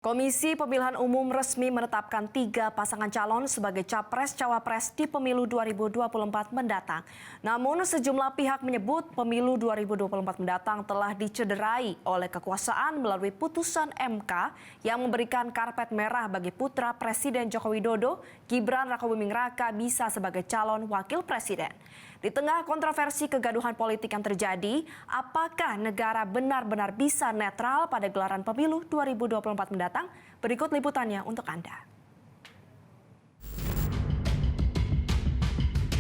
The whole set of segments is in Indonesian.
Komisi Pemilihan Umum resmi menetapkan 3 pasangan calon sebagai capres-cawapres di pemilu 2024 mendatang. Namun sejumlah pihak menyebut pemilu 2024 mendatang telah dicederai oleh kekuasaan melalui putusan MK yang memberikan karpet merah bagi putra Presiden Joko Widodo, Gibran Rakabuming Raka bisa sebagai calon wakil presiden. Di tengah kontroversi kegaduhan politik yang terjadi, apakah negara benar-benar bisa netral pada gelaran pemilu 2024 mendatang? Berikut liputannya untuk Anda.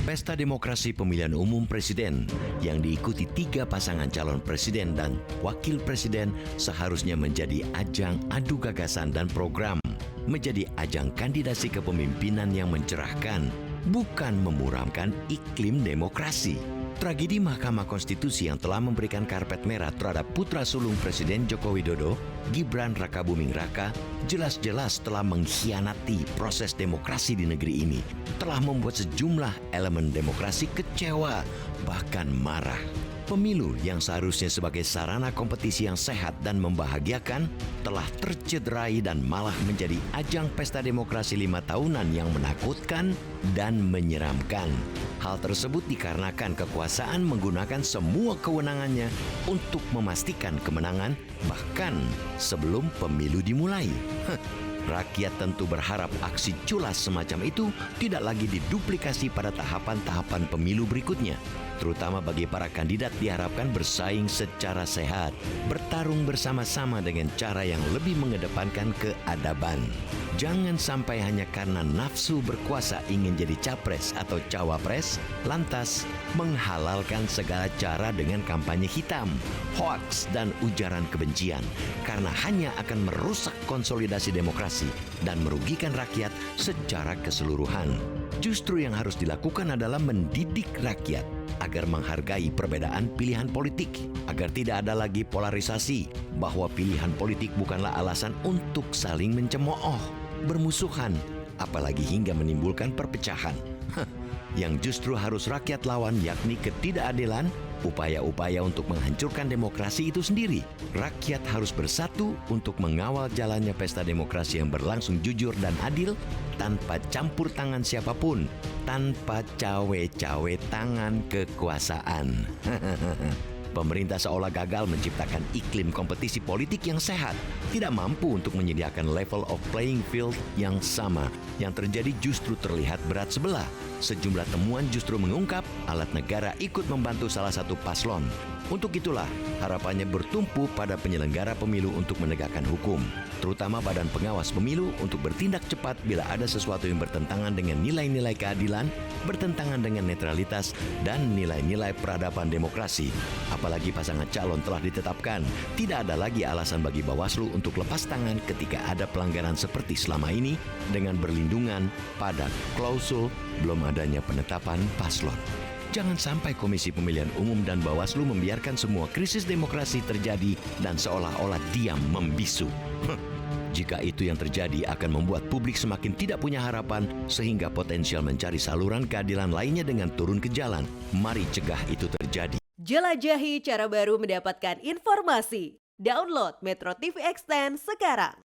Pesta demokrasi pemilihan umum presiden yang diikuti 3 pasangan calon presiden dan wakil presiden seharusnya menjadi ajang adu gagasan dan program, menjadi ajang kandidasi kepemimpinan yang mencerahkan, bukan memuramkan iklim demokrasi. Tragedi Mahkamah Konstitusi yang telah memberikan karpet merah terhadap putra sulung Presiden Joko Widodo, Gibran Rakabuming Raka, jelas-jelas telah mengkhianati proses demokrasi di negeri ini, telah membuat sejumlah elemen demokrasi kecewa, bahkan marah. Pemilu yang seharusnya sebagai sarana kompetisi yang sehat dan membahagiakan telah tercederai dan malah menjadi ajang pesta demokrasi 5 tahunan yang menakutkan dan menyeramkan. Hal tersebut dikarenakan kekuasaan menggunakan semua kewenangannya untuk memastikan kemenangan bahkan sebelum pemilu dimulai. Rakyat tentu berharap aksi culas semacam itu tidak lagi diduplikasi pada tahapan-tahapan pemilu berikutnya. Terutama bagi para kandidat diharapkan bersaing secara sehat, bertarung bersama-sama dengan cara yang lebih mengedepankan keadaban. Jangan sampai hanya karena nafsu berkuasa ingin jadi capres atau cawapres, lantas menghalalkan segala cara dengan kampanye hitam, hoaks, dan ujaran kebencian, karena hanya akan merusak konsolidasi demokrasi dan merugikan rakyat secara keseluruhan. Justru yang harus dilakukan adalah mendidik rakyat agar menghargai perbedaan pilihan politik, agar tidak ada lagi polarisasi bahwa pilihan politik bukanlah alasan untuk saling mencemooh, bermusuhan, apalagi hingga menimbulkan perpecahan. Yang justru harus rakyat lawan yakni ketidakadilan, upaya-upaya untuk menghancurkan demokrasi itu sendiri. Rakyat harus bersatu untuk mengawal jalannya pesta demokrasi yang berlangsung jujur dan adil tanpa campur tangan siapapun, tanpa cawe-cawe tangan kekuasaan. Pemerintah seolah gagal menciptakan iklim kompetisi politik yang sehat, tidak mampu untuk menyediakan level of playing field yang sama. Yang terjadi justru terlihat berat sebelah. Sejumlah temuan justru mengungkap alat negara ikut membantu salah satu paslon. Untuk itulah harapannya bertumpu pada penyelenggara pemilu untuk menegakkan hukum, terutama Badan Pengawas Pemilu untuk bertindak cepat bila ada sesuatu yang bertentangan dengan nilai-nilai keadilan, bertentangan dengan netralitas dan nilai-nilai peradaban demokrasi. Apalagi pasangan calon telah ditetapkan, tidak ada lagi alasan bagi Bawaslu untuk lepas tangan ketika ada pelanggaran seperti selama ini dengan berlindungan pada klausul belum adanya penetapan paslon. Jangan sampai Komisi Pemilihan Umum dan Bawaslu membiarkan semua krisis demokrasi terjadi dan seolah-olah diam membisu. Jika itu yang terjadi akan membuat publik semakin tidak punya harapan sehingga potensial mencari saluran keadilan lainnya dengan turun ke jalan. Mari cegah itu terjadi. Jelajahi cara baru mendapatkan informasi. Download Metro TV Extend sekarang.